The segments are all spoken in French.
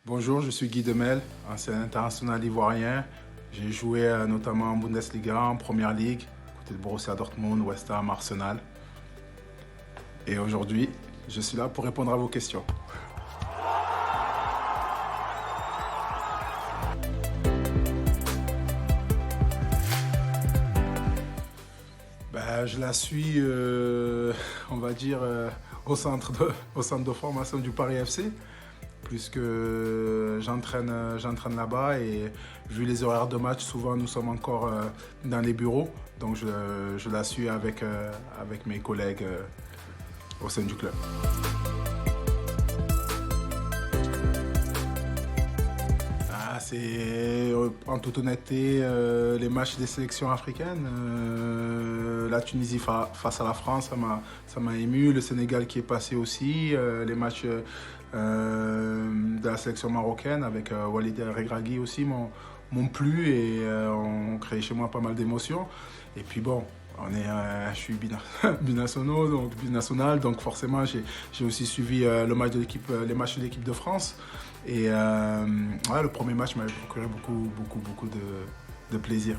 Bonjour, je suis Guy Demel, ancien international ivoirien. J'ai joué notamment en Bundesliga, en Première Ligue, côté de Borussia Dortmund, West Ham, Arsenal. Et aujourd'hui, je suis là pour répondre à vos questions. Je la suis, on va dire, au centre de formation du Paris FC, puisque j'entraîne là-bas et vu les horaires de match, souvent nous sommes encore dans les bureaux, donc je la suis avec mes collègues au sein du club. C'est en toute honnêteté les matchs des sélections africaines. La Tunisie face à la France, ça m'a ému. Le Sénégal qui est passé aussi. Les matchs de la sélection marocaine avec Walid Regragui aussi m'ont plu et ont créé chez moi pas mal d'émotions. Et puis bon, je suis binational, donc forcément j'ai aussi suivi les matchs de l'équipe de France. Et le premier match m'avait procuré beaucoup de plaisir.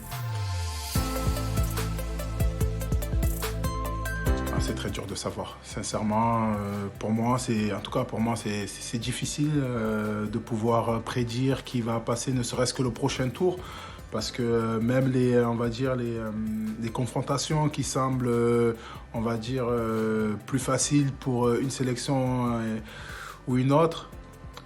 C'est très dur de savoir. Sincèrement, pour moi, c'est difficile de pouvoir prédire qui va passer, ne serait-ce que le prochain tour. Parce que même les confrontations qui semblent, plus faciles pour une sélection ou une autre,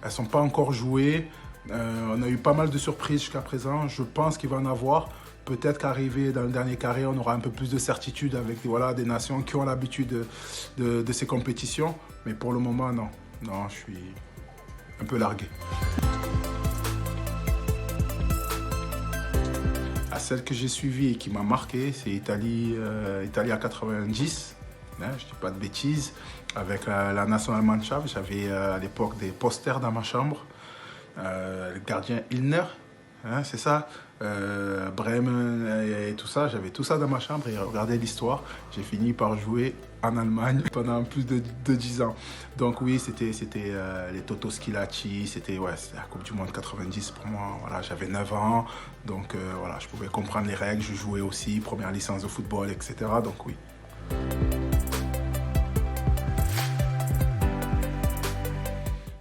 elles ne sont pas encore jouées. On a eu pas mal de surprises jusqu'à présent. Je pense qu'il va en avoir. Peut-être qu'arrivé dans le dernier carré, on aura un peu plus de certitude avec des nations qui ont l'habitude de ces compétitions. Mais pour le moment, non. Non, je suis un peu largué. Celle que j'ai suivie et qui m'a marqué, c'est Italie à 90. Je ne dis pas de bêtises. Avec la Nationalmannschaft, j'avais à l'époque des posters dans ma chambre. Le gardien Illner, c'est ça. Bremen et tout ça, j'avais tout ça dans ma chambre et regardez l'histoire. J'ai fini par jouer en Allemagne pendant plus de 10 ans. Donc oui, c'était les Toto Schillaci, c'était la Coupe du Monde 90 pour moi. Voilà, j'avais 9 ans, donc je pouvais comprendre les règles. Je jouais aussi, première licence de football, etc. Donc oui.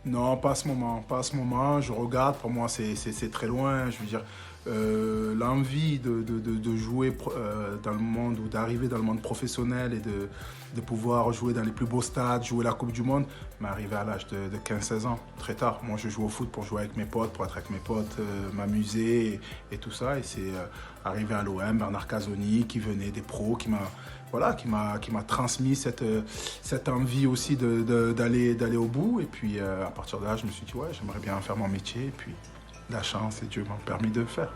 Non, pas à ce moment. Je regarde, pour moi, c'est très loin. Je veux dire, l'envie de jouer dans le monde ou d'arriver dans le monde professionnel et de pouvoir jouer dans les plus beaux stades, jouer la Coupe du Monde, m'est arrivé à l'âge de 15-16 ans, très tard. Moi, je joue au foot pour jouer avec mes potes, pour être avec mes potes, m'amuser et tout ça. Et c'est arrivé à l'OM, Bernard Casoni, qui venait des pros, qui m'a transmis cette envie aussi d'aller au bout. Et puis, à partir de là, je me suis dit, j'aimerais bien faire mon métier. Et puis, la chance et Dieu m'ont permis de le faire.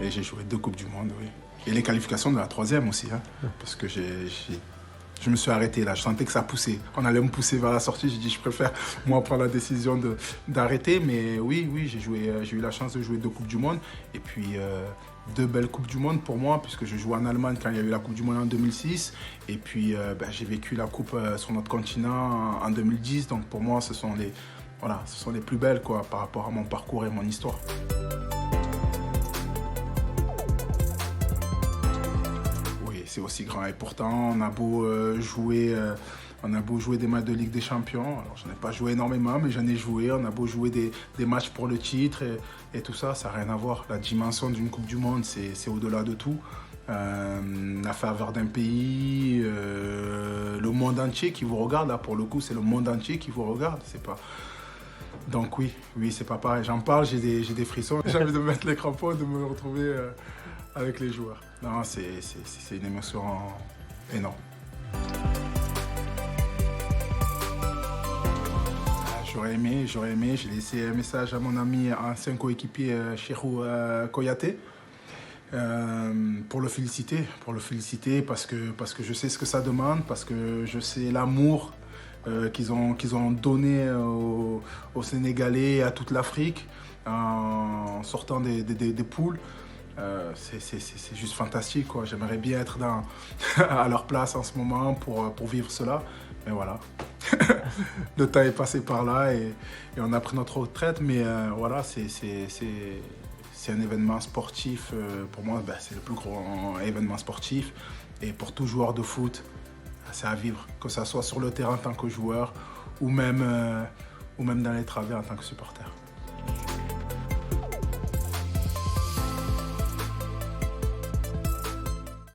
Et j'ai joué 2 Coupes du Monde, oui. Et les qualifications de la 3e aussi, parce que je me suis arrêté là, je sentais que ça poussait. On allait me pousser vers la sortie, j'ai dit je préfère moi prendre la décision d'arrêter. Mais oui, j'ai eu la chance de jouer 2 Coupes du Monde. Et puis 2 belles Coupes du Monde pour moi, puisque je jouais en Allemagne quand il y a eu la Coupe du Monde en 2006. Et puis j'ai vécu la Coupe sur notre continent en 2010. Donc pour moi, ce sont les plus belles par rapport à mon parcours et mon histoire. C'est aussi grand et pourtant on a beau jouer des matchs de Ligue des Champions. Alors je n'ai pas joué énormément mais j'en ai joué. On a beau jouer des matchs pour le titre et tout ça, ça n'a rien à voir. La dimension d'une Coupe du Monde, c'est au-delà de tout. La faveur d'un pays, le monde entier qui vous regarde. Là pour le coup, c'est le monde entier qui vous regarde. C'est pas. Donc oui, c'est pas pareil. J'en parle, j'ai des frissons. J'ai envie de mettre les crampons, de me retrouver avec les joueurs. Non, c'est une émotion énorme. J'aurais aimé, j'ai laissé un message à mon ami, ancien coéquipier Cheikhou Kouyaté, pour le féliciter parce que je sais ce que ça demande, parce que je sais l'amour qu'ils ont donné aux Sénégalais et à toute l'Afrique en sortant des poules. C'est juste fantastique, quoi. J'aimerais bien être à leur place en ce moment pour vivre cela. Et voilà. Le temps est passé par là et on a pris notre retraite. Mais voilà, c'est un événement sportif. Pour moi, ben, c'est le plus grand événement sportif. Et pour tout joueur de foot, c'est à vivre. Que ce soit sur le terrain en tant que joueur ou même dans les travées en tant que supporter.